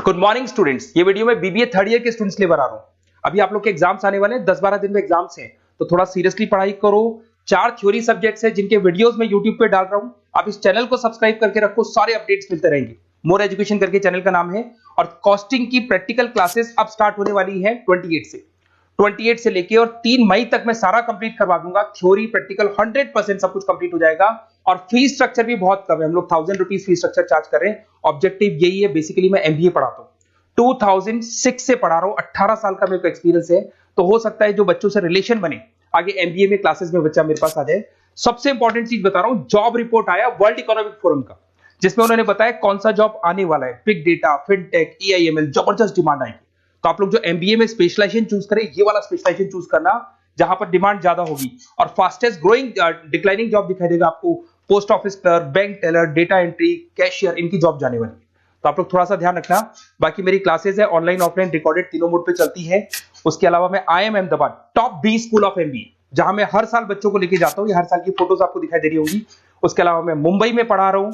Good morning students. ये video में BBA third year के स्टूडेंट्स के लिए बना रहा हूं। अभी आप लोग के एग्जाम्स आने वाले हैं, 10-12 दिन में एग्जाम्स हैं, तो थोड़ा सीरियसली पढ़ाई करो। 4 थ्योरी सब्जेक्ट्स हैं जिनके वीडियोस मैं यूट्यूब पे डाल रहा हूं। आप इस चैनल को सब्सक्राइब करके रखो, सारे अपडेट्स मिलते रहेंगे। मोर एजुकेशन करके चैनल का नाम है। और कॉस्टिंग की प्रैक्टिकल क्लासेस अब स्टार्ट होने वाली है 28 से लेके, और 3 मई तक मैं सारा कंप्लीट करवा दूंगा। थ्योरी प्रैक्टिकल 100% सब कुछ कंप्लीट हो जाएगा। और फीस स्ट्रक्चर भी बहुत कम है, हम लोग 1000 रुपीज फीस स्ट्रक्चर चार्ज कर रहे हैं। ऑब्जेक्टिव यही है, बेसिकली मैं एमबीए पढ़ाता हूं, 2006 से पढ़ा रहा हूं, 18 साल का मेरे को एक्सपीरियंस है। तो हो सकता है जो बच्चों से रिलेशन बने, आगे एमबीए में क्लासेस में बच्चा मेरे पास आ जाए। सबसे इंपॉर्टेंट चीज बता रहा हूं, जॉब रिपोर्ट आया वर्ल्ड इकोनॉमिक फोरम का, जिसमें उन्होंने बताया कौन सा जॉब आने वाला है। बिग डेटा, फिनटेक, एआईएमएल, जबरदस्त डिमांड आएगी। तो आप लोग जो एमबीए में स्पेशलाइजेशन चूज करें, ये वाला स्पेशलाइजेशन चूज करना जहां पर डिमांड ज्यादा होगी। और फास्टेस्ट ग्रोइंग डिक्लाइनिंग जॉब दिखाई देगा आपको, post office clerk, bank teller, data entry, cashier, इनकी जॉब जाने वाली है। तो आप लोग थोड़ा सा ध्यान रखना। बाकी मेरी क्लासेस है ऑनलाइन ऑफलाइन रिकॉर्डेड, तीनों मोड पे चलती है। उसके अलावा मैं IIM Ahmedabad top 20 school of MBA, जहां मैं हर साल बच्चों को लेके जाता हूं, ये हर साल की फोटोज आपको दिखाई दे रही होंगी। उसके अलावा मैं मुंबई में पढ़ा रहा हूं,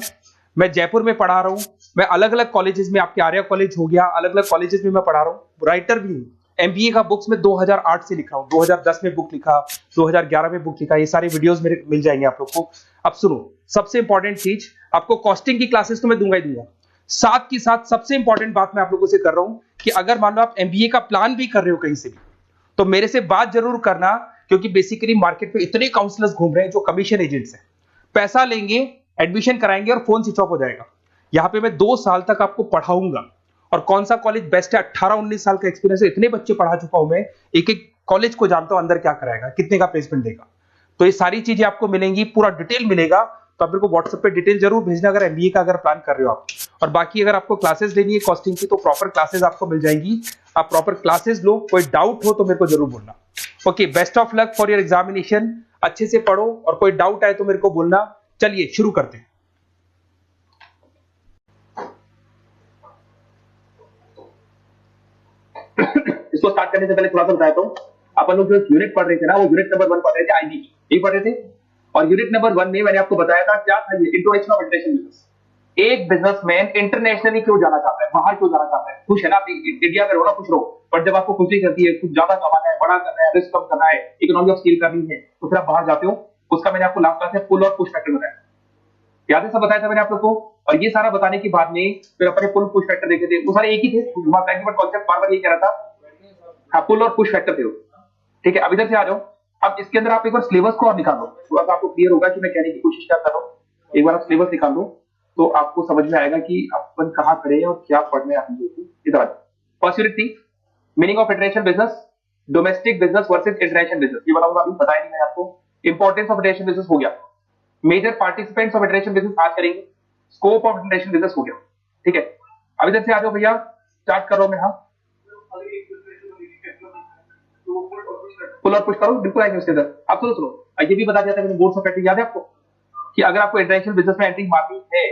मैं जयपुर में पढ़ा रहा हूं, मैं अलग अलग कॉलेजेस में, आपके आर्या कॉलेज हो गया, अलग अलग कॉलेजेस में मैं पढ़ा रहा हूं। राइटर भी हूं, एमबीए का बुक्स में 2008 से लिखा हूं, 2010 में बुक लिखा, 2011 में बुक लिखा। ये सारे वीडियोस मेरे मिल जाएंगे आप लोग को। अब सुनो, सबसे इंपॉर्टेंट चीज, आपको कॉस्टिंग की क्लासेस तो मैं दूंगा ही दूंगा, साथ की साथ सबसे इंपॉर्टेंट बात मैं आप लोगों से कर रहा हूं कि अगर मान लो आप एमबीए का प्लान भी कर रहे हो कहीं से भी, तो मेरे से बात जरूर करना। क्योंकि बेसिकली मार्केट पे इतने काउंसलर्स घूम रहे हैं जो कमीशन एजेंट्स हैं, पैसा लेंगे, एडमिशन कराएंगे और फोन स्विच ऑफ हो जाएगा। यहां पे मैं 2 साल तक आपको पढ़ाऊंगा। और कौन सा कॉलेज बेस्ट है, 18-19 साल का एक्सपीरियंस है, इतने बच्चे पढ़ा चुका हूं मैं, एक एक कॉलेज को जानता हूं अंदर क्या कराएगा, कितने का प्लेसमेंट देगा। तो ये सारी चीजें आपको मिलेंगी, पूरा डिटेल मिलेगा। तो आप मेरे को व्हाट्सएप पे डिटेल जरूर भेजना अगर एमबीए का अगर प्लान कर रहे हो आप। और बाकी अगर आपको क्लासेस लेनी है कॉस्टिंग की, तो प्रॉपर क्लासेस आपको मिल जाएंगी। आप प्रॉपर क्लासेस लो, कोई डाउट हो तो मेरे को जरूर बोलना। Okay, best of luck for your examination. अच्छे से पढ़ो और कोई डाउट आए तो मेरे को बोलना। चलिए शुरू करते हैं। इसको स्टार्ट करने से पहले थोड़ा सा बताता हूं, अपन लोग जो यूनिट पढ़ रहे थे ना, वो यूनिट नंबर 1 पढ़ रहे थे, आईबी यही पढ़ रहे थे। और यूनिट नंबर 1 में मैंने आपको बताया था क्या था, ये इंट्रोडक्शन ऑफ इंटरनेशनल बिजनेस। एक बिजनेसमैन इंटरनेशनली क्यों जाना चाहता है, बाहर क्यों जाना चाहता है। खुश है ना, इंडिया में रहो ना, खुश रहो। पर जब आपको खुशी करती है, कुछ ज्यादा कमाना है, बड़ा करना है, रिस्क कम करना है, इकोनॉमी ऑफ स्केल करनी है, तो फिर आप बाहर जाते हो। उसका मैंने आपको लास्ट क्लास में पुल और पुश फैक्टर बताया, याद है, सब बताया था मैंने आप लोग को। और ये सारा बताने के बाद में फिर अपने पुल पुश फैक्टर देखे थे, वो सारे एक ही थे, बट कॉन्सेप्ट बार बार ये कह रहा था। हाँ, पुल और पुश फैक्टर थे वो। ठीक है, अब इधर से आ जाओ। अब इसके अंदर आप एक बार सिलेबस को और निकाल लो, थोड़ा सा आपको क्लियर होगा कि मैं कहने की कोशिश क्या कर रहा हूँ। एक बार आप सिलेबस निकाल लो तो आपको समझ में आएगा कि अपन कहाँ खड़े हैं और क्या पढ़ने हैं। इधर आ जाओ। फर्स्ट यूनिट थी meaning of international business, domestic business versus international business. ये बताऊंगा, अभी बताया नहीं मैंने आपको। इंपॉर्टेंस ऑफ इंटरनेशनल बिजनेस हो गया, major participants of international business आज करेंगे, स्कोप ऑफ इंटरनेशनल बिजनेस हो गया। ठीक है, अब इधर से आ जाओ भैया, स्टार्ट कर रहा हूं मैं। हाँ, पुल और पुश करो, बिल्कुल आएंगे उसके अंदर। अब सुनो, ये भी बता दिया था मैंने, बोर्ड्स ऑफ फैक्टर याद है आपको, कि अगर आपको इंटरनेशनल बिजनेस में एंट्री मारनी है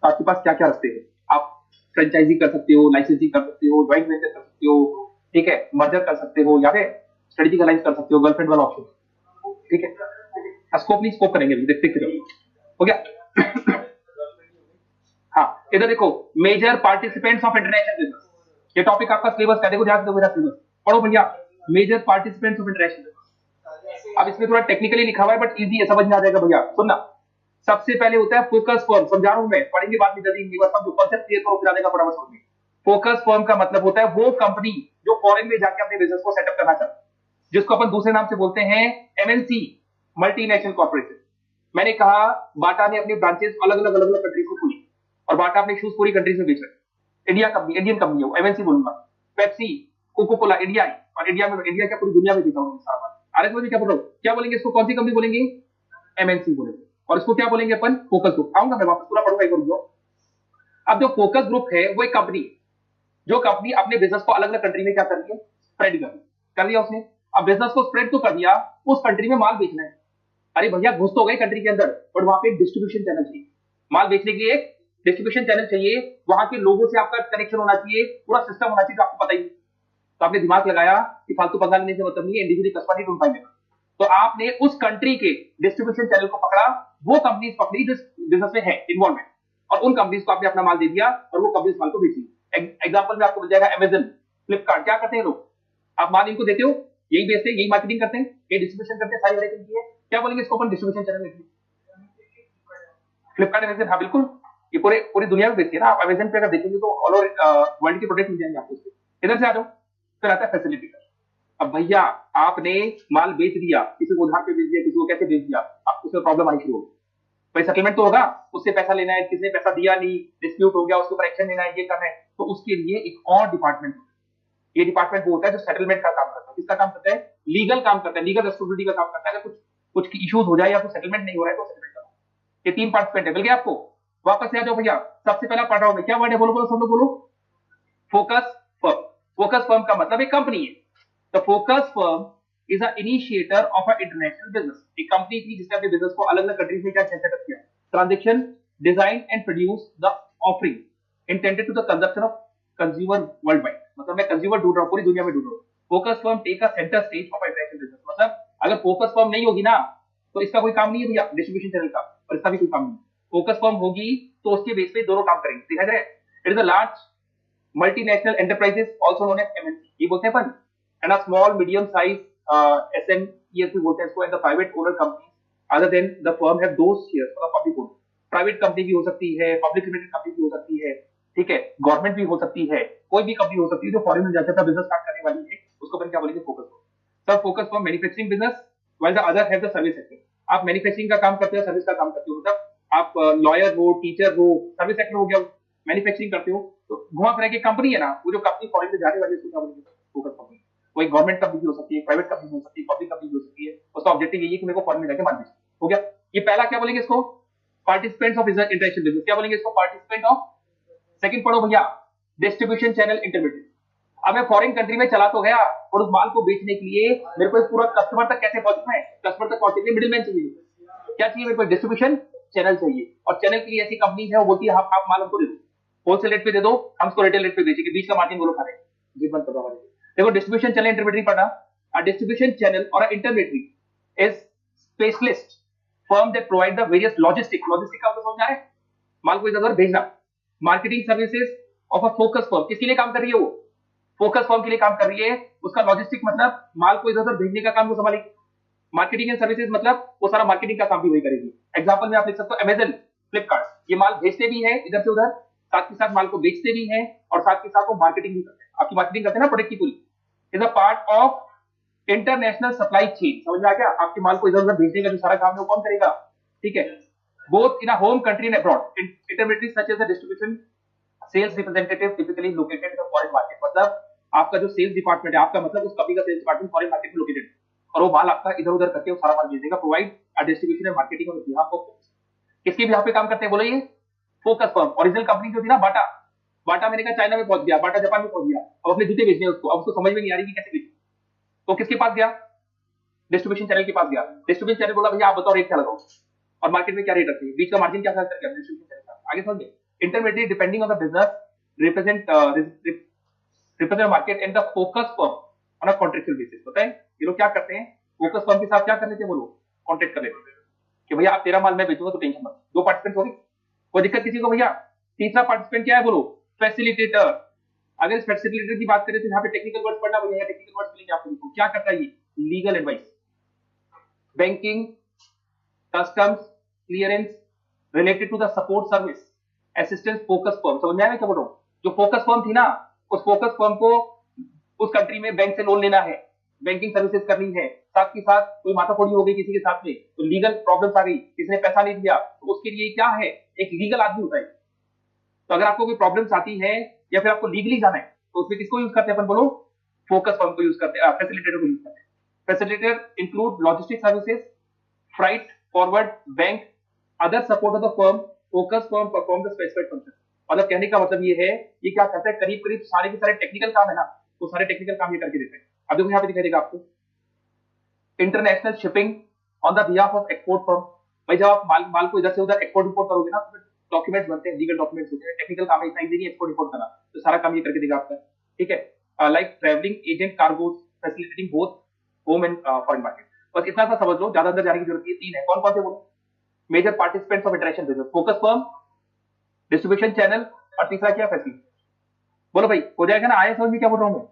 तो आपके पास क्या क्या रास्ते हैं। आप फ्रेंचाइजी कर सकते हो, लाइसेंसिंग कर सकते हो, ज्वाइंट वेंचर कर सकते हो, ठीक है, मर्जर कर सकते हो, याद है, स्ट्रेटेजिक अलायंस कर सकते हो, गर्लफ्रेंड वाला ऑप्शन। ठीक है, स्कोप नहीं, स्कोप करेंगे, देखते हो गया। हाँ, इधर देखो, major participants of international business, ये टॉपिक आपका सिलेबस का, देखो ध्यान से मेरा सिलेबस पढ़ो भैया। Major participants of international business, अब इसमें थोड़ा टेक्निकली लिखा हुआ है बट इजी है, समझ में आ जाएगा भैया। सुनना, सबसे पहले होता है फोकस फर्म, समझा रहा हूं मैं, पढ़ेंगे बाद में जल्दी, बस समझो, कॉन्सेप्ट क्लियर करो, फिर आ जाएगा फटाफट समझ में। फोकस फर्म का मतलब होता है वो कंपनी जो फॉरेन में जाके अपने बिजनेस को सेटअप करना चाहती है, जिसको अपन दूसरे नाम से बोलते हैं एमएनसी, मल्टीनेशनल कॉर्पोरेशन। मैंने कहा बाटा ने अपनी ब्रांचेस अलग अलग कंट्रीज में खोली, और बाटा अपने शूज पूरी कंट्रीज में बेच रहे हैं। इंडिया कंपनी, इंडियन कंपनी है, एमएनसी बोलूंगा। पेप्सी, कोको कोला, इंडिया, और इंडिया में, इंडिया क्या पूरी दुनिया में बेचा हूं सारा। आरएस में क्या बोलो, क्या बोलेंगे इसको, कौन सी कंपनी बोलेंगे, एमएनसी बोलेंगे। और इसको क्या बोलेंगे अपन, फोकस ग्रुप। आऊंगा मैं वापस, पूरा पढ़ूंगा एक बार। अब जो फोकस ग्रुप है वो एक कंपनी, जो कंपनी अपने बिजनेस को अलग अलग कंट्री में क्या कर रही है, स्प्रेड कर दिया उसने। अब बिजनेस को स्प्रेड तो कर दिया, उस कंट्री में माल बेचना है। अरे भैया, घुस तो गए कंट्री के अंदर, बट वहां पे एक डिस्ट्रीब्यूशन चैनल चाहिए, माल बेचने के लिए एक डिस्ट्रीब्यूशन चैनल चाहिए, वहां के लोगों से आपका कनेक्शन होना चाहिए, पूरा सिस्टम होना चाहिए, आपको पता ही। तो आपने दिमाग लगाया कि फालतू पंगा लेने से मतलब नहीं है, इंडिविजुअली कस्टमर नहीं ढूंढ पाएंगे। तो आपने उस कंट्री के डिस्ट्रीब्यूशन चैनल को पकड़ा, वो कंपनीज पकड़ी जिस बिजनेस में है इन्वॉल्वमेंट, और उन कंपनीज को आपने अपना माल दे दिया, और वो कंपनीज माल को बेच दी। एग्जाम्पल में आपको मिल जाएगा अमेजन, फ्लिपकार्ट। क्या करते हैं लोग, आप माल इनको देते हो, यही बेचते हैं, यही मार्केटिंग करते हैं, यही डिस्ट्रीब्यूशन करते हैं, सारी वैरायटी की है। क्या बोलेंगे इसको अपन, डिस्ट्रीब्यूशन चैनल। फ्लिपकार्ट अमेजन, हाँ बिल्कुल, ये पूरे पूरी दुनिया में बेचती है ना। आप अमेजन पे अगर देखेंगे तो ऑल ओवर वर्ल्ड के प्रोडक्ट मिल जाएंगे आपको उसपे। इधर से आ जाओ, फिर आता है फैसिलिटेटर। अब भैया आपने माल बेच दिया, किसी को उधार पे बेच दिया, किसी को कैसे बेच दिया, आप उसमें प्रॉब्लम आनी शुरू होगी। भाई सेटलमेंट तो होगा, उससे पैसा लेना है, किसने पैसा दिया नहीं, डिस्प्यूट हो गया, उसके ऊपर एक्शन लेना है, ये करना है, तो उसके लिए एक और डिपार्टमेंट, ये डिपार्टमेंट वो होता है जो सेटलमेंट का काम करता है। किसका काम करता है, लीगल काम करता है, लीगल रेस्पॉन्सिबिलिटी का काम करता है। अगर कुछ कुछ इश्यूज हो जाए या फिर सेटलमेंट नहीं हो रहा है तो सेटलमेंट करो। ये 3 पार्टिसिपेंट है, मिल गया आपको। वापस से आ जाओ भैया, सबसे पहला पार्ट में क्या वर्ड है, बोलो बोलो सब लोग बोलो, फोकस फर्म। फोकस फर्म का मतलब एक कंपनी है। The focus firm is a initiator of a international business. एक कंपनी थी जिसने अपने बिजनेस को अलग अलग कंट्रीज में क्या सेटअप किया, transaction, design and produce the offering intended to the consumption of consumer worldwide. मतलब मैं कंज्यूमर ढूंढ रहा हूँ, पूरी दुनिया में ढूंढ रहा हूँ। Focus firm take a centre stage of international business. मतलब अगर फोकस फर्म नहीं होगी ना तो इसका कोई काम नहीं है भैया, डिस्ट्रीब्यूशन चैनल का, और इसका भी कोई काम नहीं है। फोकस फर्म होगी तो उसके बेस पे दोनों काम करेंगे। दिखाई दे रहा है, it is a large multinational enterprises also known as MNC, ये बोलते हैं अपन, and a small medium size SMEs भी बोलते हैं इसको, and the private owner company other than the firm have those shares for the public owner. Private company भी हो सकती है, पब्लिक लिमिटेड कंपनी भी हो सकती है, ठीक है, गवर्नमेंट भी हो सकती है, कोई भी कंपनी हो सकती है जो फॉरेन में जाकर बिजनेस स्टार्ट करने वाली है, उसको अपन क्या बोलेंगे, फोकस फर्म। सब focus firm manufacturing business while the other have the service sector. आप मैन्युफैक्चरिंग का काम करते हो, सर्विस का काम करते हो, मतलब आप लॉयर हो, टीचर हो, सर्विस सेक्टर हो गया, मैन्युफैक्चरिंग करते हो, तो घुमा फिरा के कंपनी है ना, वो जो कंपनी फॉरेन में जाने वाली है उसको क्या बोलेंगे, फोकस कंपनी। कोई गवर्नमेंट कंपनी भी हो सकती है, प्राइवेट कंपनी हो सकती है, पब्लिक कंपनी हो सकती है, उसका ऑब्जेक्टिव यही है कि मेरे को फॉरेन में जाके माल बेचना। हो गया, ये पहला क्या बोलेंगे इसको, पार्टिसिपेंट्स ऑफ इंटरनेशनल बिजनेस। क्या बोलेंगे इसको, पार्टिसिपेंट ऑफ। सेकंड पढ़ो भैया, डिस्ट्रीब्यूशन चैनल इंटरमीडिएट। अब मैं फॉरेन कंट्री में चला तो गया, और उस माल को बेचने के लिए मेरे को पूरा कस्टमर तक कैसे पहुंचना है, कस्टमर तक पहुंचने के लिए मिडिलमैन चाहिए। क्या चाहिए मेरे को, डिस्ट्रीब्यूशन चैनल चाहिए। और चैनल के लिए ऐसी कंपनी है वो बोलती है आप माल हमको दे दो, होलसेल रेट पे दे दो, हम उसको रिटेल रेट पे बेचेंगे, बीच का मार्जिन वो लोग खा रहे हैं। जी बंद करवा दे। देखो डिस्ट्रीब्यूशन चैनल इंटरमीडिएट पढ़ना, अ डिस्ट्रीब्यूशन चैनल और intermediate is specialist firm that provide the various logistic का मतलब समझ आ रहा है, माल को इधर भेजना। Marketing services of a focus firm, किसके लिए काम कर रही है वो, फोकस फर्म के लिए काम कर रही है। उसका लॉजिस्टिक मतलब माल को इधर उधर भेजने का काम वो संभालेगी। मार्केटिंग एंड सर्विसेज मतलब वो सारा मार्केटिंग का काम भी वही करेगी। एग्जांपल में आप लिख सकते हो अमेजन, फ्लिपकार्ट, ये माल भेजते भी है इधर से उधर, साथ के साथ माल को बेचते भी हैं, और साथ के साथ वो मार्केटिंग भी करते हैं। आपकी मार्केटिंग करते हैं ना प्रोडक्ट की पूरी, is a part of international supply chain. समझ में आ गया, आपके माल को इधर उधर भेजने का जो सारा काम है वो कौन करेगा, ठीक है, both in a home country and abroad. Intermediate such as a distribution sales representative typically located in the foreign market. मतलब आपका जो सेल्स डिपार्टमेंट है, आपका मतलब उस कंपनी का सेल्स डिपार्टमेंट फॉरेन मार्केट में लोकेटेड है, और वो माल आपका इधर उधर करके वो सारा माल भेजेगा। Provide a distribution and marketing on behalf of, किसके बिहाफ पे काम करते हैं बोलो, ये फोकस फर्म। ओरिजिनल कंपनी जो थी ना बाटा, बाटा मैंने कहा चाइना में पहुंच गया, बाटा जापान में पहुंच गया, अब अपने जूते बेचने उसको, अब उसको समझ में नहीं आ रही कि कैसे बेचें, तो किसके पास गया, डिस्ट्रीब्यूशन चैनल के पास गया। डिस्ट्रीब्यूशन चैनल बोला भैया आप बताओ रेट क्या लगाओ, और मार्केट में क्या रेट रखिए, बीच का मार्जिन क्या करके डिस्ट्रीब्यूशन चैनल का। आगे समझिए, intermediate depending on the business represent market and the focus firm on a contractual basis। पता है ये लोग क्या करते हैं, फोकस फर्म के साथ क्या कर लेते हैं, वो लोग कॉन्ट्रैक्ट कर लेते हैं कि भैया आप तेरा माल मैं बेचूंगा तो टेंशन मत। 2 पार्टिसिपेंट हो गए, कोई दिक्कत किसी को भैया। तीसरा पार्टिसिपेंट क्या है बोलो, फैसिलिटेटर। अगर इस फैसिलिटेटर की बात करें तो यहाँ पे टेक्निकल वर्ड्स पढ़ना भैया, टेक्निकल वर्ड्स मिलेंगे आपको। क्या करता है ये, legal advice, banking, customs clearance related to the support service, assistance. Focus firm समझ में आया क्या बोल रहा हूँ, जो फोकस फर्म थी ना, उस फोकस फर्म को उस कंट्री में बैंक से लोन लेना है, बैंकिंग सर्विसेज करनी है, साथ के साथ कोई माथाफोड़ी हो गई किसी के साथ में, तो लीगल प्रॉब्लम्स आ गई, किसी ने पैसा नहीं दिया, तो उसके लिए क्या है, एक लीगल आदमी होता है। तो अगर आपको कोई प्रॉब्लम्स आती है या फिर आपको लीगली जाना है तो उसमें किसको यूज करते हैं अपन बोलो, फोकस फर्म को यूज करते हैं, फैसिलिटेटर को यूज करते हैं। Facilitator include logistic services, freight, forward, bank, other support of the firm. Focus firm perform the specified function. मतलब कहने का मतलब ये है, ये क्या करता है, करीब करीब सारे के सारे टेक्निकल काम है ना, तो सारे टेक्निकल काम ये करके देते हैं। अब देखो यहाँ पे दिखाई देगा आपको, international shipping on the behalf of export firm. भाई जब आप माल को इधर से उधर एक्सपोर्ट इंपोर्ट करोगे ना, तो डॉक्यूमेंट्स बनते हैं, लीगल डॉक्यूमेंट्स होते हैं, टेक्निकल काम है, इतना इजी नहीं एक्सपोर्ट इंपोर्ट करना, तो सारा काम ये करके देगा आपका, ठीक है। Like travelling agent, cargo, facilitating both home and foreign market. बस इतना सा समझ लो, ज्यादा अंदर जाने की जरूरत नहीं है। 3 है, कौन कौन से बोलो, major participants of international business, focus firm, distribution channel, और तीसरा क्या, फैसिलिटी। बोलो भाई, हो जाएगा ना? आया समझ में क्या बोल रहा हूँ मैं?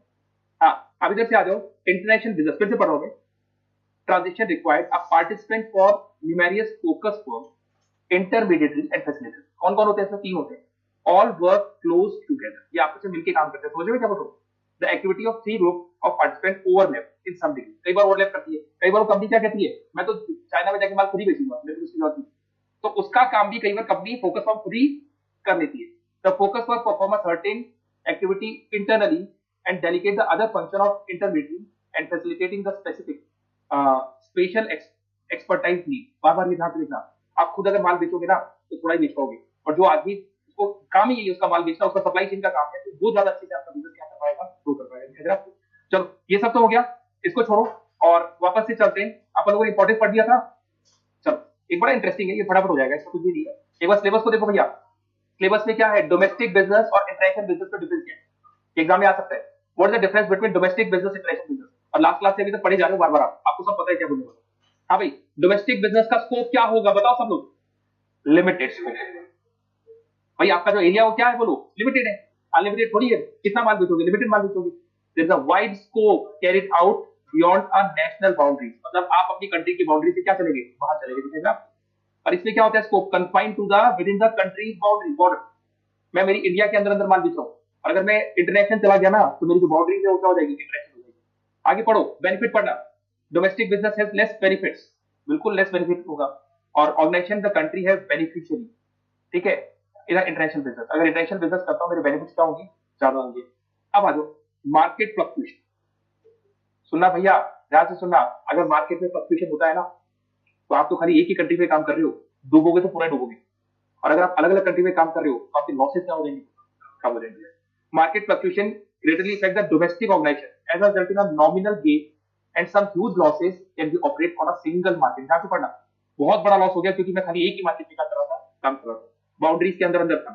हाँ, अब इधर से आ जाओ, इंटरनेशनल बिजनेस फिर से पढ़ रहा हूँ मैं। Transition required a participant for numerous focus for intermediary and facilitator. कौन कौन होते हैं इसमें? तीन होते हैं। ऑल वर्क क्लोज टुगेदर, ये आपस में मिलकर काम करते हैं। समझ में क्या बोल रहा हूँ? The activity of three group of participant overlap in some degree. कई बार ओवरलैप करती है, कई बार वो कंपनी क्या कहती है, मैं तो चाइना में जाके माल खुद ही बेचूंगा, मेरे को उसकी जरूरत नहीं। तो उसका काम भी कई बार कंपनी फोकस फॉर्म खुद ही कर लेती है। The focus for perform a certain activity internally and delegate the other function of intermediate and facilitating the specific special expertise need. बार बार ये ध्यान से देखना, आप खुद अगर माल बेचोगे ना तो थोड़ा ही बेच पाओगे, और जो आदमी उसको काम ही यही है उसका माल बेचना, उसका सप्लाई चेन का काम है, तो वो ज्यादा अच्छे से आपका बिजनेस क्या कर पाएगा, ग्रो कर पाएगा। चलो ये सब तो हो गया, इसको छोड़ो और वापस से चलते हैं। अपन लोगों ने इंपॉर्टेंस पढ़ दिया था। चलो एक बड़ा इंटरेस्टिंग है, ये फटाफट हो जाएगा, इसका कुछ भी नहीं है। एक बार सिलेबस को देखो भैया, सिलेबस में क्या है, डोमेस्टिक बिजनेस और इंटरनेशनल बिजनेस का डिफरेंस क्या है, एग्जाम में आ सकता है। What is the difference between domestic business international business? और लास्ट क्लास से अभी तक पढ़े जा रहे हो बार बार, आपको सब पता है क्या बोलने वाला। हाँ भाई, डोमेस्टिक बिजनेस का स्कोप क्या होगा बताओ सब लोग? Limited scope. भाई आपका जो एरिया वो क्या है, बोलो? लिमिटेड है। अनलिमिटेड थोड़ी है, कितना माल बेचोगे? लिमिटेड माल बेचोगे। There is a wide scope carried out beyond a national boundaries, मतलब आप अपनी कंट्री की बाउंड्री से क्या चलेंगे, बाहर चलेंगे, दिखेगा। और इसमें क्या होता है, scope confined to the within the country boundary, border. मैं मेरी इंडिया के अंदर अंदर माल बेच रहा हूँ, और अगर मैं इंटरनेशनल चला गया ना तो मेरी जो बाउंड्री है वो क्या हो जाएगी, इंटरनेशनल हो जाएगी। आगे पढ़ो, बेनिफिट पढ़ना। Domestic business has less benefits, बिल्कुल लेस बेनिफिट होगा। और ऑर्गेनाइजेशन द कंट्री है बेनिफिशियरी, ठीक है। इधर इंटरनेशनल बिजनेस, अगर इंटरनेशनल बिजनेस करता हूं मेरे बेनिफिट्स क्या होंगे, ज्यादा होंगे। अब आ जाओ मार्केट फ्लक्चुएशन। सुनना भैया, ध्यान से सुनना। अगर मार्केट में फ्लक्चुएशन होता है ना, तो आप तो खाली एक ही कंट्री में काम कर रहे हो, डूबोगे तो पूरा डूबोगे। और अगर आप अलग अलग कंट्री में काम कर रहे हो तो आपके लॉसेस क्या हो जाएंगे, कम हो जाएंगे। Market fluctuation greatly affect the domestic organization as a result in a nominal gain and some huge losses can be operate on a single market। ध्यान से पढ़ना, बहुत बड़ा लॉस हो गया क्योंकि मैं खाली एक ही मार्केट में काम कर रहा था, बाउंड्रीज के अंदर अंदर था।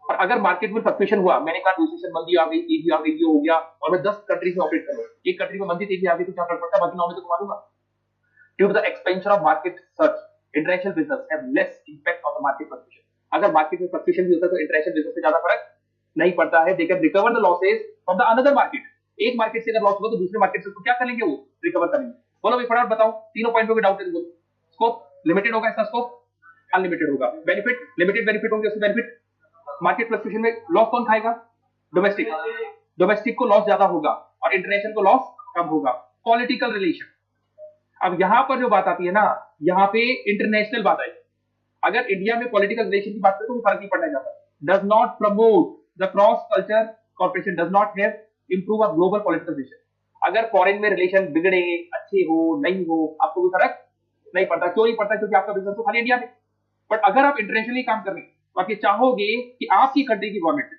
और अगर मार्केट में फ्लक्चुएशन हुआ, मैंने कहा रिसेशन मंदी आ गई, तेजी आ गई, ये हो गया, और मैं 10 कंट्रीज में ऑपरेट कर रहा हूँ, एक कंट्री में मंदी तेजी आ गई तो क्या फर्क पड़ता है, बाकी 9 में तो कमा दूंगा। Due to the expansion of market search, international business have less impact on the market fluctuation. अगर मार्केट में फ्लक्चुएशन भी होता है तो इंटरनेशनल बिजनेस से ज्यादा फर्क नहीं पड़ता है। They can recover the losses from the another market. एक मार्केट से अगर लॉस हुआ तो दूसरे मार्केट से उसको क्या करेंगे, वो रिकवर करेंगे। बोलो भाई फटाफट बताओ, तीनों पॉइंट पे डाउट है तो बोलो। स्कोप लिमिटेड होगा, इसका स्कोप अनलिमिटेड होगा। बेनिफिट लिमिटेड बेनिफिट होंगे, उसके बेनिफिट। मार्केट फ्लक्चुएशन में लॉस कौन खाएगा, डोमेस्टिक, डोमेस्टिक को लॉस ज्यादा होगा और इंटरनेशनल को लॉस कम होगा। पॉलिटिकल रिलेशन, अब यहां पर जो बात आती है ना, यहाँ पे इंटरनेशनल बात आई। अगर इंडिया में पॉलिटिकल रिलेशन की बात करें तो फर्क नहीं पड़ना जाता। Does not promote the cross culture corporation, does not have improve a global political relation. अगर फॉरेन में रिलेशन बिगड़े, अच्छे हो नहीं हो, आपको कोई फर्क नहीं पड़ता। क्यों नहीं पड़ता, क्योंकि आपका बिजनेस तो खाली इंडिया में। बट अगर आप इंटरनेशनली काम कर रहे हैं तो आप ये चाहोगे कि आपकी कंट्री की गवर्नमेंट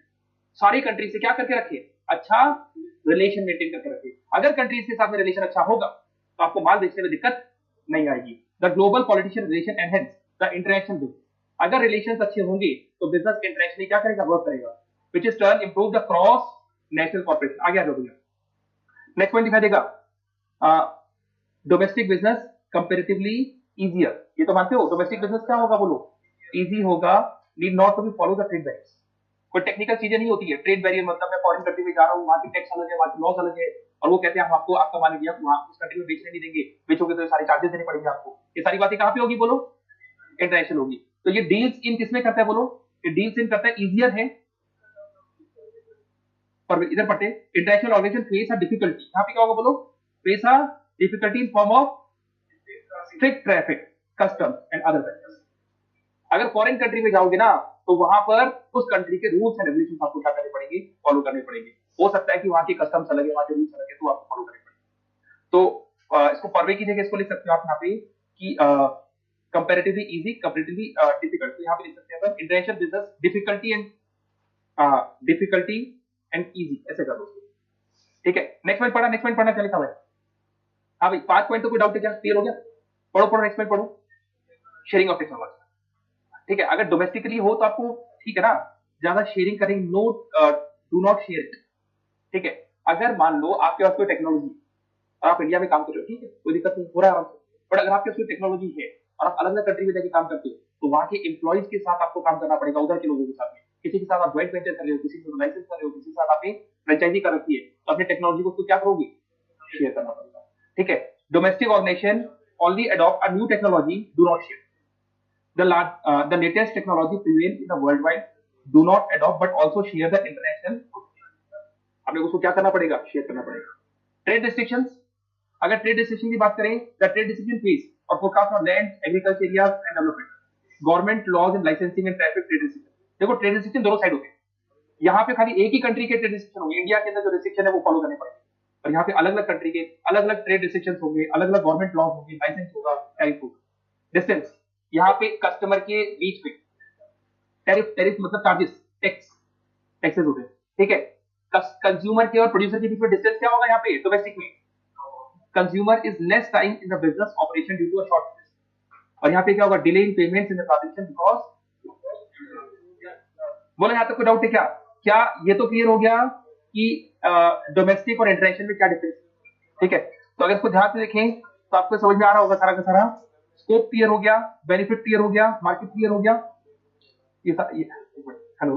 सारी कंट्री से क्या करके रखे, अच्छा रिलेशन मेंटेन करके रखे। अगर कंट्रीज के साथ में रिलेशन अच्छा होगा तो आपको माल बेचने में दिक्कत नहीं आएगी। The global politician relation enhance the international business. अगर रिलेशंस अच्छे होंगे तो बिजनेस इंटरनेशनली क्या करेगा, वर्क करेगा, which is turn improve the cross national corporation. आगे आ जाओ भैया, नेक्स्ट पॉइंट दिखाई देगा, डोमेस्टिक बिजनेस कंपैरेटिवली इजियर। ये तो मानते हो, डोमेस्टिक बिजनेस क्या होगा बोलो, इजी होगा। Need not to be follow the trade barriers, कोई टेक्निकल चीजें नहीं होती है। ट्रेड बैरियर मतलब मैं फॉरेन कंट्री में जा रहा हूँ, वहां की टैक्स अलग है, वहां की लॉस अलग है, और वो कहते हैं हम आपको आपका माल इंडिया वहां उस कंट्री में बेचने नहीं देंगे, बेचोगे तो सारे चार्जेस देने पड़ेंगे आपको। ये सारी बातें कहां पे होगी बोलो, इंटरनेशनल होगी। तो ये डील्स इन किसमें करता है बोलो, ये डील्स इन करता है इजियर है। पर इधर पढ़ते international organisation face a difficulty, यहां पे क्या होगा बोलो, face a difficulty in form of strict traffic customs and other factors. अगर फॉरेन कंट्री में जाओगे ना तो वहां पर उस कंट्री के रूल्स एंड रेगुलेशन आपको क्या करने पड़ेंगे, फॉलो करने पड़ेंगे। हो सकता है कि वहां के कस्टम्स अलग है, वहां के रूल्स अलग है, तो आपको फॉलो करने पड़ेंगे। तो इसको परवे की जगह इसको लिख सकते हो आप यहाँ पे कि कंपैरेटिवली इजी, कंपैरेटिवली डिफिकल्ट। तो यहाँ पे लिख सकते हैं अपन international business difficulty and easy, ऐसे कर लो उसको, ठीक है। नेक्स्ट पॉइंट पढ़ा, नेक्स्ट पॉइंट पढ़ना क्या लिखा हुआ है। हाँ भाई 5 पॉइंट तो कोई डाउट है क्या, क्लियर हो गया? पढ़ो पढ़ो, नेक्स्ट पॉइंट पढ़ो, शेयरिंग ऑफ टेक्नोलॉजी, ठीक है। अगर डोमेस्टिकली हो तो आपको ठीक है ना, ज्यादा शेयरिंग करेंगे, no do not share it, ठीक है। अगर मान लो आपके पास कोई टेक्नोलॉजी और आप इंडिया में काम कर रहे हो, ठीक है, कोई दिक्कत नहीं, हो रहा है आराम से। बट अगर आपके पास कोई टेक्नोलॉजी है और आप अलग अलग कंट्री में जाके काम करते हो तो वहां के एम्प्लॉइज के साथ आपको काम करना पड़ेगा, उधर के लोगों के साथ में। किसी के साथ आप ज्वाइंट वेंचर कर रहे हो, किसी के लाइसेंस कर रहे हो, किसी के साथ आपने फ्रेंचाइजी कर रखी है, तो अपनी टेक्नोलॉजी को उसको क्या करोगे, शेयर करना पड़ेगा। ठीक है, domestic organisation only adopt a new technology, do not share the latest technology prevail in the worldwide, do not adopt but also share the international। आपने उसको क्या करना पड़ेगा, शेयर करना पड़ेगा। ट्रेड रिस्ट्रिक्शंस, अगर ट्रेड रिस्ट्रिक्शन की बात करें, द ट्रेड रिस्ट्रिक्शन फीस और forecast on land agriculture areas and development, government laws and licensing and traffic trade restriction. देखो ट्रेड रिस्ट्रिक्शन दोनों साइड होते हैं, यहाँ पे खाली एक ही कंट्री के ट्रेड रिस्ट्रिक्शन होंगे, इंडिया के अंदर जो रिस्ट्रिक्शन है वो फॉलो करने पड़ेंगे, और यहाँ पे अलग अलग कंट्री के अलग अलग ट्रेड रिस्ट्रिक्शन होंगे, अलग अलग गवर्नमेंट लॉज होंगे, लाइसेंस होगा, टैरिफ होगा। डिस्टेंस, यहाँ पे कस्टमर के बीच में टैरिफ, टैरिफ मतलब चार्जेस, टैक्सेस होते हैं। ठीक है, कंज्यूमर के और प्रोड्यूसर के बीच में डिस्टेंस क्या होगा, यहाँ पे डोमेस्टिक में consumer is less time in the business operation due to a short, और यहाँ पे क्या होगा, delay in payments in the transaction because. बोलो यहाँ तक कोई डाउट है क्या? क्या ये तो क्लियर हो गया कि डोमेस्टिक और इंटरनेशनल में क्या डिफरेंस। ठीक है, तो अगर इसको ध्यान से देखें तो आपको समझ में आ रहा होगा सारा का सारा। स्कोप क्लियर हो गया, बेनिफिट क्लियर हो गया, मार्केट क्लियर हो गया। ये हेलो,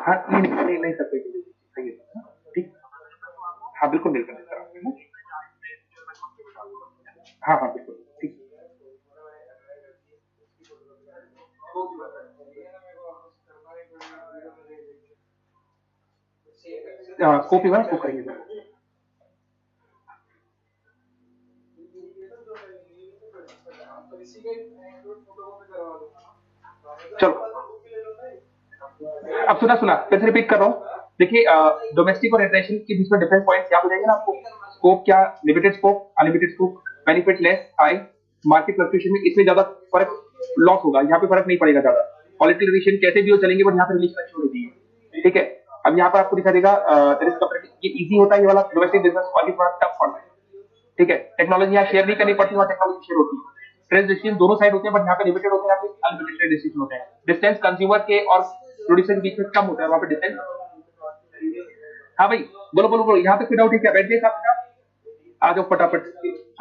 हाँ नहीं सब सही है, ठीक, हाँ बिल्कुल बिल्कुल, हाँ बिल्कुल ठीक। स्कोप ही बना, स्कोप करेंगे। चलो अब सुना फिर से रिपीट कर रहा हूँ। देखिए डोमेस्टिक और इंटरनेशनल के बीच में डिफरेंस पॉइंट्स क्या हो जाएंगे ना आपको। स्कोप क्या, limited scope, unlimited scope, benefit less, high, market fluctuation में इसमें ज्यादा फर्क लॉस होगा, यहाँ पे फर्क नहीं पड़ेगा ज्यादा। पॉलिटिकल रिलेशन कैसे भी हो चलेंगे, बट यहाँ पे रिलेशन अच्छी होनी चाहिए। ठीक है, अब यहाँ पर आपको दिखा देगा ये इजी होता है ये वाला डोमेस्टिक बिजनेस, और ये थोड़ा टफ पड़ता है। ठीक है, टेक्नोलॉजी यहाँ शेयर नहीं करनी पड़ती, वहाँ टेक्नोलॉजी शेयर होती है। ट्रेड रिस्ट्रिक्शन दोनों साइड होते हैं, बट यहाँ पे लिमिटेड होते हैं, यहाँ पे अनलिमिटेड ट्रेड रिस्ट्रिक्शन होते हैं। डिस्टेंस कंज्यूमर के और प्रोड्यूसर के बीच में कम होता है, वहाँ पे डिस्टेंस। हाँ भाई बोलो, यहाँ पे कोई डाउट है क्या? बैठ गए आपका, आ जाओ फटाफट।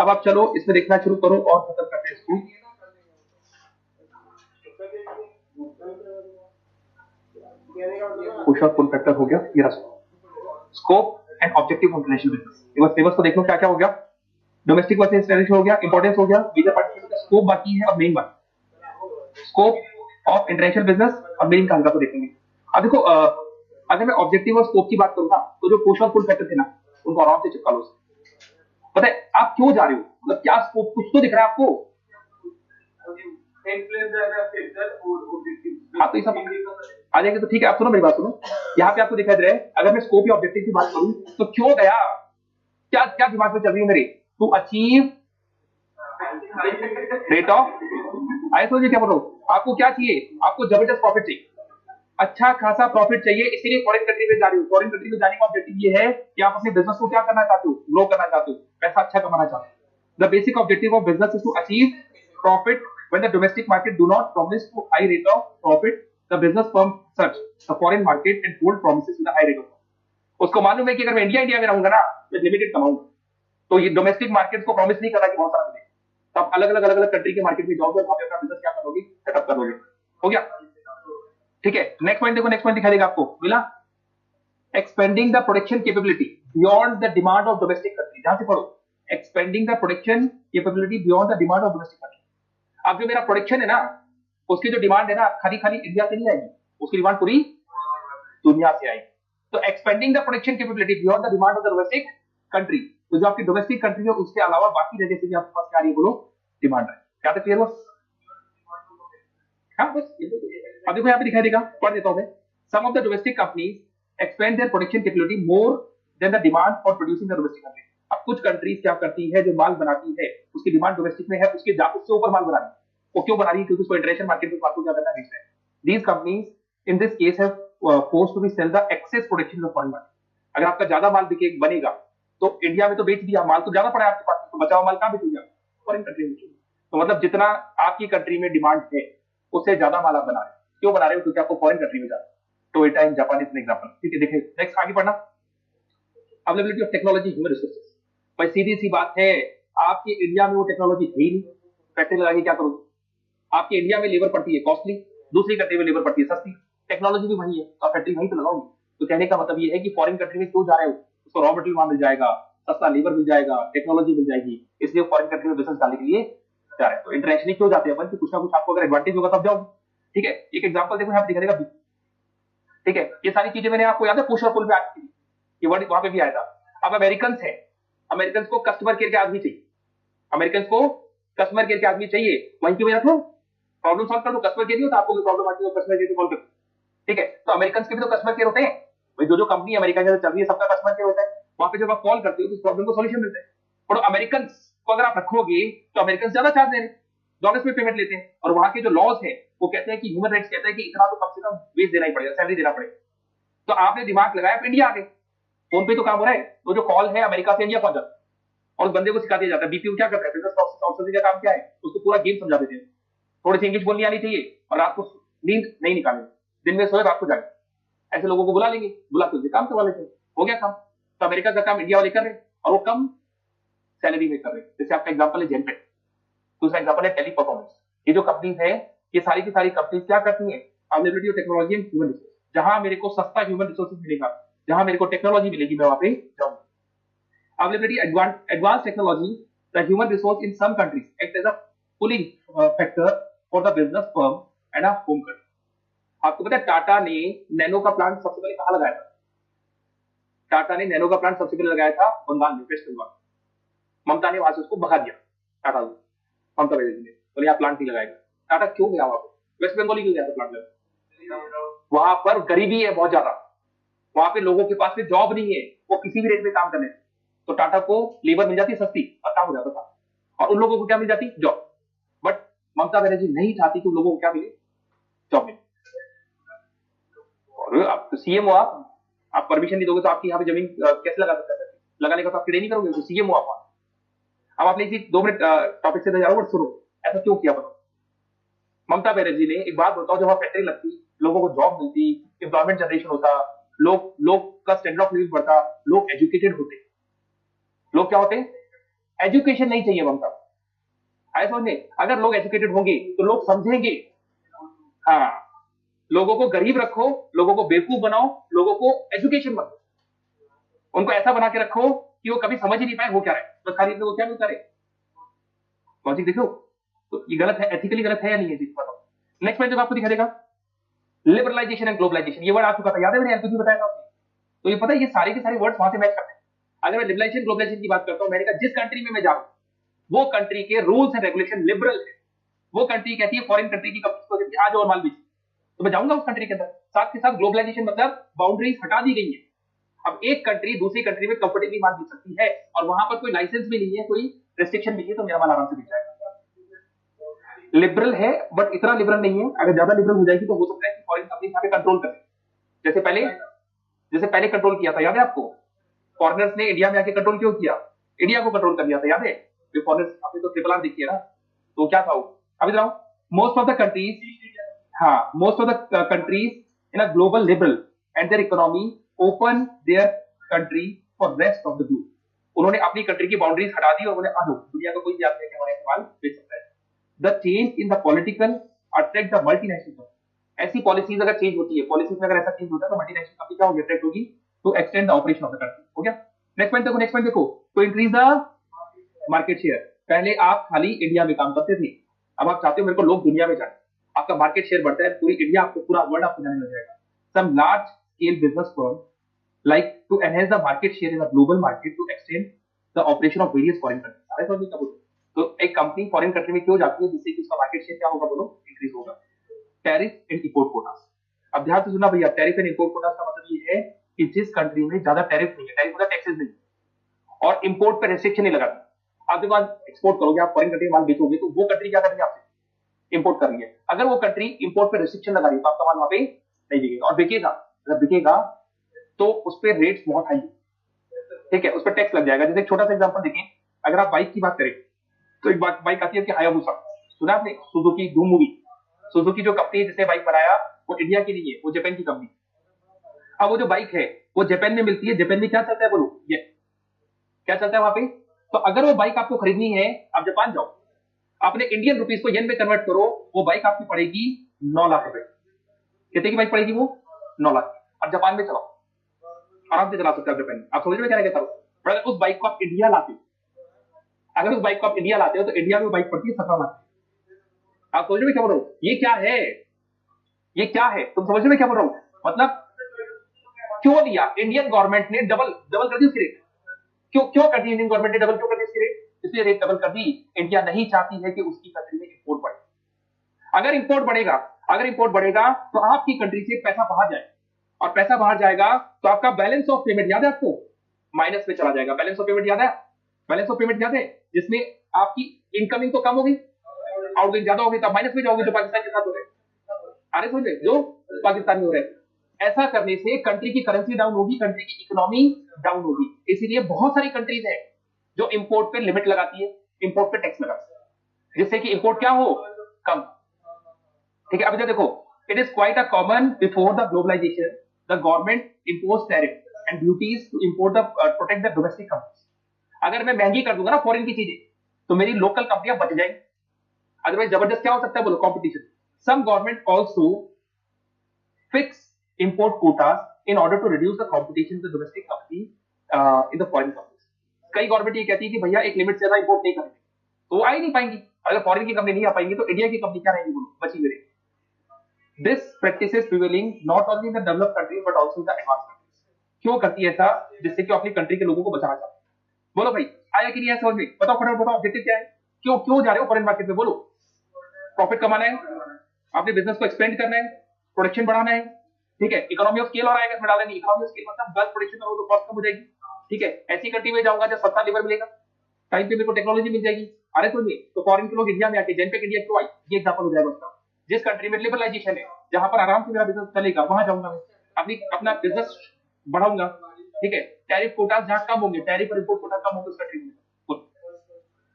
अब आप चलो इसमें देखना शुरू करो और खत्म करते हैं इसको। पुश और पुल फैक्टर हो गया, ये रहा scope and objective of international business. Tables को देख लो क्या क्या हो गया। डोमेस्टिक वर्सेस इंटरनेशनल हो गया, इंपॉर्टेंस हो गया, मेजर पार्टिसिपेंट, स्कोप बाकी है, और मेन बाकी स्कोप ऑफ इंटरनेशनल बिजनेस और मेन का हल्का तो देखेंगे। अब देखो अगर मैं ऑब्जेक्टिव और स्कोप की बात करूंगा तो जो पुश और पुल फैक्टर थे ना उनको आराम से चिपका लो। पता है आप क्यों जा रहे हो, मतलब क्या स्कोप, कुछ तो दिख रहा है आपको। हाँ तो ये सब आ जाएंगे तो ठीक है। आप सुनो मेरी बात सुनो, यहाँ पे आपको दिखाई दे रहा है, अगर मैं स्कोप या ऑब्जेक्टिव की बात करूं तो क्यों गया, क्या क्या दिमाग में चल रही है मेरे, टू अचीव रेट ऑफ, आए समझिए क्या बोल रहा हूं। आपको क्या चाहिए, आपको जबरदस्त प्रॉफिट चाहिए, अच्छा खासा प्रॉफिट चाहिए, इसीलिए फॉरेन कंट्री में जा रही हो। फॉरेन कंट्री में जाने का ऑब्जेक्टिव ये है कि आप अपने बिजनेस को क्या करना चाहते हो, ग्रो करना चाहते हो, पैसा अच्छा कमाना चाहते हो। The basic objective of business is to achieve profit when the domestic market do not promise to high rate of profit, the business firm search the foreign market and hold promises with high rate of. उसको मालूम है कि अगर मैं India में रहूंगा ना तो लिमिटेड कमाऊंगा, तो ये डोमेस्टिक मार्केट को प्रॉमिस नहीं कर रहा कि बहुत सारा मिलेगा। तो आप अलग अलग कंट्री के मार्केट में जाओगे, वहां पे अपना बिजनेस क्या करोगे, सेटअप करोगे। हो गया, ठीक है। नेक्स्ट पॉइंट देखो, नेक्स्ट पॉइंट दिखा देगा आपको, मिला expanding the production capability beyond the demand of domestic country. ध्यान से पढ़ो, expanding the production capability beyond the demand of domestic country. अब जो मेरा प्रोडक्शन है ना उसकी जो डिमांड है ना खाली खाली इंडिया से नहीं आएगी, उसकी डिमांड पूरी दुनिया से आएगी। तो expanding the production capability beyond the demand of the domestic country, तो जो आपकी डोमेस्टिक कंट्री है उसके अलावा बाकी जगह से भी आपके पास क्या आ रही है, बोलो डिमांड है। क्या तक क्लियर हुआ? हाँ बस अब देखो यहाँ पे दिखाई देगा, पढ़ देता हूं मैं। Some of the domestic companies expand their production capability more than the demand for producing the domestic country. अब कुछ कंट्रीज क्या करती है, जो माल बनाती है उसकी डिमांड डोमेस्टिक में है, उसके उससे ऊपर माल बना रही है। वो क्यों बना रही है, क्योंकि उसको इंटरनेशनल मार्केट में माल को क्या करना है, these companies in this case have forced to be sell the excess production of foreign market. अगर आपका ज्यादा माल बिके बनेगा तो इंडिया में तो बेच दिया, माल तो ज्यादा पड़ा है आपके पास, तो बचा हुआ माल कहां बेचेगा, फॉरेन कंट्री में। तो मतलब जितना आपकी कंट्री में डिमांड है उससे ज्यादा माल आप बना रहे हो। क्यों बना रहे हो, क्योंकि आपको फॉरेन कंट्री में जाना। Toyota in Japan is an example. ठीक है, देखिए नेक्स्ट आगे पढ़ना। Availability of technology, human resources. भाई सीधी सी बात है, आपकी इंडिया में वो टेक्नोलॉजी है ही नहीं, फैक्ट्री लगा के क्या करोगे। आपकी इंडिया में लेबर पड़ती है कॉस्टली, दूसरी कंट्री में लेबर पड़ती है सस्ती, टेक्नोलॉजी भी वही है, तो आप फैक्ट्री वहीं तो लगाओगे। तो कहने का मतलब ये है कि फॉरेन कंट्री में क्यों जा रहे हो, उसको रॉ मटेरियल वहां मिल जाएगा, सस्ता लेबर मिल जाएगा, टेक्नोलॉजी मिल जाएगी, इसलिए फॉरेन कंट्री में बिजनेस डालने के लिए जा रहे हैं। तो इंटरनेशनली क्यों जाते हैं अपन, कुछ ना कुछ आपको अगर एडवांटेज होगा तब जाओगे। ठीक है, एक एग्जांपल देखो यहाँ पे दिखाने का। ठीक है, ये सारी चीजें मैंने आपको याद है पुश और पुल पे आती थी, ये वर्ड वहां पे भी आया था। अब अमेरिकन है, अमेरिकन को कस्टमर केयर के आदमी चाहिए, अमेरिकन को कस्टमर केयर के आदमी चाहिए, वहीं की वजह से प्रॉब्लम सॉल्व कर दो। कस्टमर केयर नहीं होता, आपको प्रॉब्लम आती है तो कस्टमर केयर कॉल कर। ठीक है, तो अमेरिकन के भी तो कस्टमर केयर होते हैं भाई, जो कंपनी अमेरिका के चल रही है सबका कस्टमर केयर होता है, वहां पे जब आप कॉल करते हो तो प्रॉब्लम को सॉल्यूशन मिलता है। और अमेरिकन को अगर आप रखोगे तो अमेरिकन ज्यादा चार्ज दे रहे हैं, डॉलर्स में पेमेंट लेते हैं, और वहां के जो लॉज है वो कहते हैं कि ह्यूमन राइट्स कहते हैं कि इतना तो कम से कम वेज देना ही पड़ेगा, सैलरी देना पड़ेगा। तो आपने दिमाग लगाया, आप इंडिया आ गए, फोन पे तो काम हो रहा है, तो जो कॉल है अमेरिका से इंडिया पहुंच जाता है, और उस बंदे को सिखा दिया जाता है बीपीओ क्या करता है, बिजनेस काउंसलिंग का काम क्या है, उसको पूरा गेम समझा देते हैं। थोड़ी सी इंग्लिश बोलनी आनी चाहिए, और रात को नींद नहीं निकालेंगे, दिन में सोए रात को जागे, ऐसे लोगों को बुला लेंगे, बुला के काम करवा लेते हैं, हो गया काम। तो अमेरिका का काम इंडिया वाले कर रहे हैं, और वो कम सैलरी में कर रहे हैं। जैसे आपका एग्जाम्पल है जेनपेट, दूसरा एग्जाम्पल है टेली परफॉर्मेंस। ये जो कंपनीज है, ये सारी की सारी कंपनीज क्या करती है, availability of technology and human resource, जहां मेरे को सस्ता ह्यूमन रिसोर्सेज मिलेगा, जहां मेरे को टेक्नोलॉजी मिलेगी, मैं वहां पे जाऊंगा। Availability advanced technology, the human resource in some countries act as a pulling factor for the business firm and a home country. आपको पता है टाटा ने नैनो का प्लांट सबसे पहले कहाँ लगाया था? टाटा ने नैनो का प्लांट सबसे पहले लगाया था बंगाल में, वेस्ट बंगाल। ममता ने वहां से उसको भगा दिया, टाटा को, ममता बनर्जी ने बोले यहाँ प्लांट नहीं लगाएगा। टाटा क्यों गया वहां पर, वेस्ट बंगाल ही क्यों गया था प्लांट लगाने? वहां पर गरीबी है बहुत ज्यादा, वहां पे लोगों के पास में जॉब नहीं है, वो किसी भी रेट में काम करने, तो टाटा को लेबर मिल जाती सस्ती और काम हो जाता था, और उन लोगों को क्या मिल जाती, जॉब। बट ममता बनर्जी नहीं चाहती कि उन लोगों को क्या मिले, जॉब मिले। और आप सीएम हो, आप परमिशन नहीं दोगे तो आपकी यहाँ पे जमीन कैसे लगा सकते हैं, लगाने का तो आप नहीं करोगे, तो सीएम हो आप। अब आपने इसी 2 मिनट टॉपिक से जाओ, सुनो ऐसा क्यों किया बताओ। ममता बनर्जी ने, एक बात बताओ, जब वहां फैक्ट्री लगती, लोगों को जॉब मिलती, एम्प्लॉयमेंट जनरेशन होता, लोग का स्टैंडर्ड ऑफ लिविंग बढ़ता, लोग एजुकेटेड होते। लोग क्या होते हैं, एजुकेशन नहीं चाहिए ममता, आए समझने। अगर लोग एजुकेटेड होंगे तो लोग समझेंगे। हाँ, लोगों को गरीब रखो, लोगों को बेवकूफ बनाओ, लोगों को एजुकेशन मत, उनको ऐसा बना के रखो कि वो कभी समझ ही नहीं पाए हो क्या रहे, तो खाली वो क्या मिलता रहे। लॉजिक देखो, तो ये गलत है, एथिकली गलत है या नहीं है, बताओ। नेक्स्ट पॉइंट जब आपको दिखा देगा, लिबरलाइजेशन एंड ग्लोबलाइजेशन, ये वर्ड आ चुका था, याद है मैंने एलपीजी बताया था। तो ये पता है, ये सारे के सारे वर्ड्स वहां से मैच करते हैं। अगर मैं लिबरलाइजेशन ग्लोबलाइजेशन की बात करता हूं, मैंने कहा जिस कंट्री में मैं जाऊं वो कंट्री के रूल्स एंड रेगुलेशन लिबरल है, वो कंट्री कहती है फॉरेन कंट्री की कंपनी को आज और माल बेच, तो मैं जाऊंगा उस कंट्री के अंदर। साथ के साथ ग्लोबलाइजेशन मतलब बाउंड्रीज हटा दी गई है, अब एक कंट्री दूसरी कंट्री में कंफर्टेबली माल बेच सकती है, और वहां पर कोई लाइसेंस भी नहीं है, कोई रेस्ट्रिक्शन नहीं है, तो मेरा माल आराम से बिक जाएगा। लिबरल है, बट इतना लिबरल नहीं है, अगर ज्यादा लिबरल हो जाएगी तो हो सकता है कि फॉरेन कंपनी यहाँ पे कंट्रोल करे, जैसे पहले कंट्रोल किया था, याद है आपको, फॉरेनर्स ने इंडिया में आके कंट्रोल क्यों किया, इंडिया को कंट्रोल कर लिया था, याद है। फॉरेनर्स आपने तो ट्रिपल आर देखी है ना, तो क्या था वो, अभी बताओ। मोस्ट ऑफ द कंट्रीज, हाँ, most of the countries in a global liberal and there economy open their country for rest of the globe. उन्होंने अपनी कंट्री की बाउंड्रीज हटा दी और बोले आ जाओ, दुनिया का कोई भी आदमी हमारे इस्तेमाल बेच सकता है। The change in the political attract the multinational, ऐसी पॉलिसीज अगर चेंज होती है, पॉलिसीज में अगर ऐसा चेंज होता है तो मल्टीनेशनल कंपनी क्या होगी, अट्रैक्ट होगी to extend the operation of the country. हो गया। नेक्स्ट पॉइंट देखो, नेक्स्ट पॉइंट देखो, तो इंक्रीज द मार्केट शेयर। पहले आप खाली इंडिया में काम करते थे, अब आप चाहते हो मेरे को लोग दुनिया में जाए, आपका मार्केट शेयर बढ़ता है, पूरी इंडिया आपको, पूरा वर्ल्ड आपको जाने लग जाएगा। Some large scale business firm like to enhance the market share in the global market to extend the operation of various foreign countries। सारे समझ में, तो एक कंपनी फॉरेन कंट्री में क्यों जाती है, जिससे कि उसका मार्केट शेयर क्या होगा, बोलो, इंक्रीज होगा। टैरिफ एंड इंपोर्ट कोटास, अब ध्यान से सुनना भैया, टैरिफ एंड इंपोर्ट कोटास का मतलब ये है कि जिस कंट्री में ज्यादा टैरिफ नहीं है, टैरिफ मतलब टैक्सेस नहीं, और इंपोर्ट पर रेस्ट्रिक्शन नहीं लगाती, आप जब आप एक्सपोर्ट करोगे, आप फॉरेन कंट्री में माल बेचोगे, तो वो कंट्री क्या कर रही है, आपसे इंपोर्ट कर रही है। अगर वो कंट्री इंपोर्ट पर रेस्ट्रिक्शन लगा रही है तो आपका माल वहां पे नहीं बिकेगा, और बिकेगा, अगर बिकेगा तो उस पर रेट्स बहुत हाई, ठीक है, उस पर टैक्स लग जाएगा। जैसे एक छोटा सा एग्जांपल देखें, अगर आप बाइक की बात करें तो एक बाइक आती है कि हायाबुसा, सुना आपने, सुजुकी धूम मूवी, सुजुकी जो कंपनी है जिसने बाइक बनाया वो इंडिया की नहीं है, वो जापान की कंपनी। अब वो जो बाइक है वो जापान में मिलती है, जापान में क्या चलता है बोलो, ये क्या चलता है वहां पे। तो अगर वो बाइक आपको खरीदनी है, आप जापान जाओ, अपने इंडियन रुपीज को येन में कन्वर्ट करो, वो बाइक आपकी पड़ेगी 9 लाख रुपए। कितने की बाइक पड़ेगी वो? 9 लाख। अब जापान में चलाओ, आराम से चला सकते हो जापान में। आप समझ में क्या कहता हूं? पर अगर उस बाइक को आप इंडिया लाते हो, अगर उस बाइक को आप इंडिया लाते हो तो इंडिया में बाइक पड़ती है 17 लाख। आप समझ में क्या बोल रहा हूं? ये क्या है, ये क्या है, तुम समझ में क्या बोल रहा हूं? मतलब क्यों दिया इंडियन गवर्नमेंट ने डबल डबल कर दी उसकी रेट? क्यों क्यों कर दी इंडियन गवर्नमेंट ने डबल, क्यों कर दी उसकी रेट? इसलिए रेट डबल कर दी, इंडिया नहीं चाहती है कि उसकी कंट्री में इंपोर्ट बढ़े। अगर इंपोर्ट बढ़ेगा, अगर इंपोर्ट बढ़ेगा तो आपकी कंट्री से पैसा बाहर जाएगा, और पैसा बाहर जाएगा तो आपका बैलेंस ऑफ पेमेंट याद है आपको, माइनस में चला जाएगा। बैलेंस ऑफ पेमेंट याद है? बैलेंस ऑफ पेमेंट याद है? जिसमें आपकी इनकमिंग तो कम होगी, आउटगोइंग ज्यादा होगी, तो माइनस में जाओगे, जो पाकिस्तान के साथ हो रहे हैं। अरे समझ रहे जो पाकिस्तान में हो रहे हैं। ऐसा करने से कंट्री की करेंसी डाउन होगी, कंट्री की इकोनॉमी डाउन होगी। इसीलिए बहुत सारी कंट्रीज है जो इंपोर्ट पे लिमिट लगाती है, इंपोर्ट पे टैक्स लगाती है, जिससे कि इंपोर्ट क्या हो, कम। ठीक है, अभी तो देखो, it is quite a common before the globalization the government impose tariff and duties to import the protect the domestic companies. अगर मैं महंगी कर दूंगा ना फॉरेन की चीजें, तो मेरी लोकल कंपनियां बच जाएंगी। अदरवाइज जबरदस्त क्या हो सकता है बोलो, competition. Some government also fix import quotas in order to reduce the competition with the domestic company in the foreign companies. कई गवर्नमेंट ये कहती है कि भैया एक लिमिट से ज्यादा इंपोर्ट नहीं करेंगे, तो वो आ ही नहीं पाएंगी। अगर फॉरेन की कंपनी नहीं आ पाएंगी तो इंडिया की कंपनी क्या रहेगी बोलो, बची हुई रहेगी। This practice is prevailing not only in the developed countries but also in the advance countries. क्यों करती है ऐसा? जिससे कि अपनी कंट्री के लोगों को बचाना चाहती है। बोलो भाई, आया कि नहीं आया समझ में? बताओ फटाफट बताओ, ऑब्जेक्टिव क्या है? क्यों क्यों जा रहे हो फॉरेन मार्केट में? बोलो। प्रॉफिट कमाना है, अपने बिजनेस को एक्सपेंड करना है, प्रोडक्शन बढ़ाना है। ठीक है, इकोनॉमी ऑफ स्केल और आएगा इसमें डालने। इकोनॉमी ऑफ स्केल मतलब वेल्थ प्रोडक्शन करो तो कॉस्ट कम हो जाएगी। ठीक है, ऐसी कंट्री में जाऊंगा जब सस्ता लेबर मिलेगा, टाइम पे मेरे को टेक्नोलॉजी मिल जाएगी। अरे सुनिए, तो फॉरेन के लोग इंडिया में आके जेनपेक इंडिया क्यों आई, ये एग्जांपल हो जाएगा उसका। जिस कंट्री में लिबरलाइजेशन है, जहां पर आराम से मेरा बिजनेस चलेगा, वहां जाऊंगा मैं, अपनी अपना बिजनेस बढ़ाऊंगा। ठीक है, टैरिफ कोटास जहां कम होंगे, टैरिफ और इंपोर्ट कोटा कम होंगे उस कंट्री में।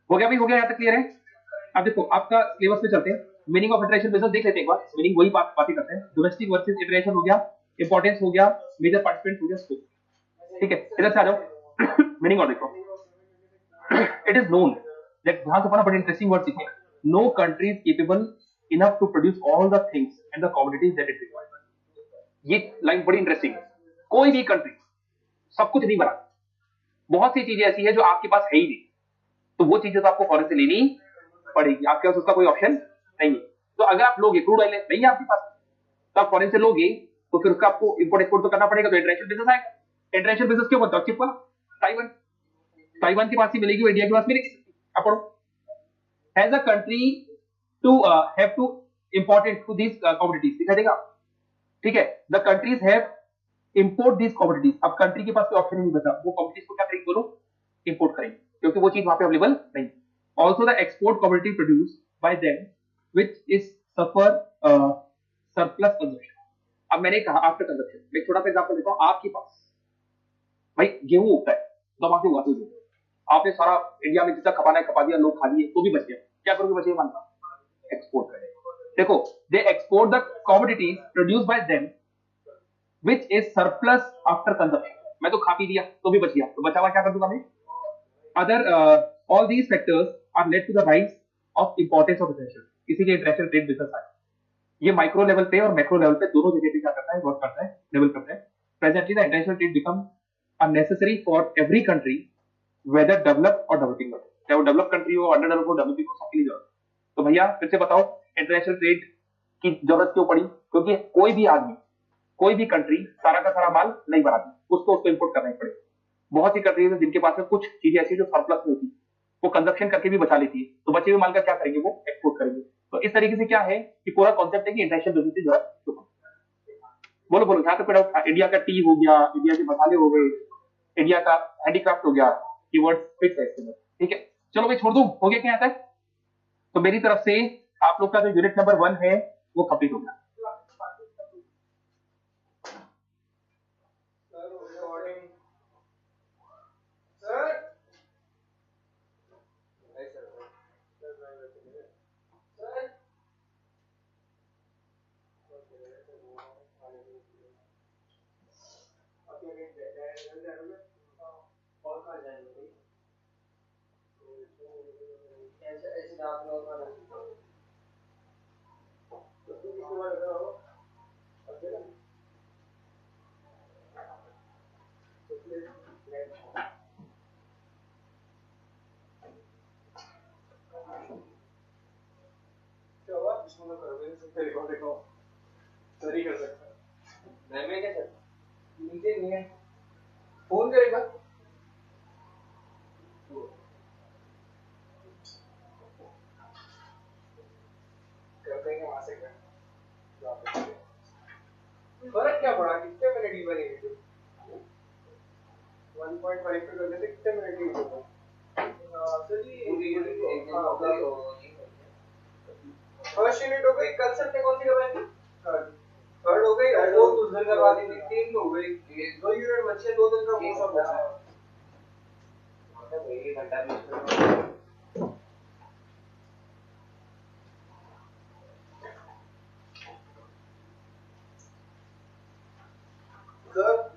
हो गया भाई, हो गया, यहाँ तक क्लियर है? अब देखो आपका सिलेबस पे चलते हैं। मीनिंग ऑफ इंटरनेशनल बिजनेस देख लेते हैं एक बार। मीनिंग वही बातें करते हैं। डोमेस्टिक वर्सेस इंटरनेशनल हो गया, इंपॉर्टेंस हो गया, मेजर पार्टिसिपेंट हो गया, स्कोप। ठीक है, इधर से आ जाओ। मीनिंग और देखो। इट इज नोन दैट, ध्यान से पढ़ना, बड़े इंटरेस्टिंग वर्ड सीखे। No country is capable enough to produce all the things and the commodities that it requires. ये लाइन बड़ी इंटरेस्टिंग है। कोई भी कंट्री सब कुछ नहीं बना, बहुत सी चीजें ऐसी है जो आपके पास है ही नहीं, तो वो चीजें तो आपको फॉरेन से लेनी पड़ेगी। आपके पास उसका कोई ऑप्शन नहीं है। तो अगर आप लोगे, क्रूड ऑयल नहीं है आपके पास, तो आप फॉरेन से लोगे, तो फिर उसका आपको इंपोर्ट एक्सपोर्ट तो करना पड़ेगा। तो इंटरनेशनल बिजनेस आएगा। इंटरनेशनल बिजनेस क्यों बनता है? चिप वाला ताइवान, ताइवान के पास ही मिलेगी, वो इंडिया के पास मिलेगी। अब पढ़ो, has a country to have to important to these commodities, दिखा देगा। ठीक है, the countries have import these commodities. अब कंट्री के पास कोई ऑप्शन नहीं बचा, वो कमोडिटीज को क्या करेंगे बोलो, इंपोर्ट करेंगे, क्योंकि वो चीज वहां पे अवेलेबल नहीं। Also the export commodity produce by them which is suffer surplus consumption. अब मैंने कहा आफ्टर कंजप्शन, एक छोटा सा एग्जांपल देता हूं। आपके पास भाई गेहूं उगता है, दबा के उगाते हो, आपने सारा इंडिया में जितना खपाना है खपा दिया, लोग खा लिए, तो भी बच गया। क्या करोगे बचे हुए माल का? एक्सपोर्ट करेंगे। देखो, they export the commodities produce by them which is surplus after consumption. मैं तो खा पी दिया, तो भी बच गया, तो बचा हुआ क्या कर दूंगा मैं? Other all these factors are led to the rise of importance of international, इसीलिए इंटरनेशनल ट्रेड बिजनेस आया। ये माइक्रो लेवल पे और मैक्रो लेवल पे दोनों जगह पे क्या करता है, वर्क करता है, लेवल करता है। Presently the international trade become a necessary for every country whether develop और डेवलपिंग कंट्री, चाहे वो डेवलप कंट्री हो, अंडर डेवलप हो, डेवलपिंग हो, सबके लिए जरूरत। तो भैया फिर से बताओ, इंटरनेशनल ट्रेड की जरूरत क्यों पड़ी? क्योंकि कोई भी आदमी, कोई भी कंट्री सारा का सारा माल नहीं बनाती, उसको इंपोर्ट करना ही पड़ेगा। बहुत सी कंट्रीज है जिनके पास में कुछ चीजें ऐसी जो सरप्लस में होती है, वो कंजप्शन करके भी बचा लेती है, तो बचे हुए माल का क्या करेंगे, वो एक्सपोर्ट करेंगे। तो इस तरीके से क्या है कि पूरा कॉन्सेप्ट है कि इंटरनेशनल बिजनेस की जरूरत क्यों पड़ती है। बोलो बोलो, जहां तक इंडिया का टी हो गया, इंडिया के मसाले हो गए, इंडिया का हैंडीक्राफ्ट हो गया, कीवर्ड फिक्स है इसके अंदर। ठीक है, चलो भाई छोड़ दूं, हो गया क्या यहाँ तक? तो मेरी तरफ से आप लोग का जो यूनिट नंबर 1 है वो कंप्लीट हो गया। फोन करेगा वहां से फर्क क्या पड़ा कितने मिनट ही बनेगी 1.5 पे करने से कितने मिनट ही होगा फर्स्ट यूनिट हो गई कल सबने कौन सी करवाई थी थर्ड हो गई और दो उस दिन करवा दी थी 3 हो गई दो यूनिट बचे 2 दिन का वो सब बचा है मतलब 1 घंटा 20 मिनट सर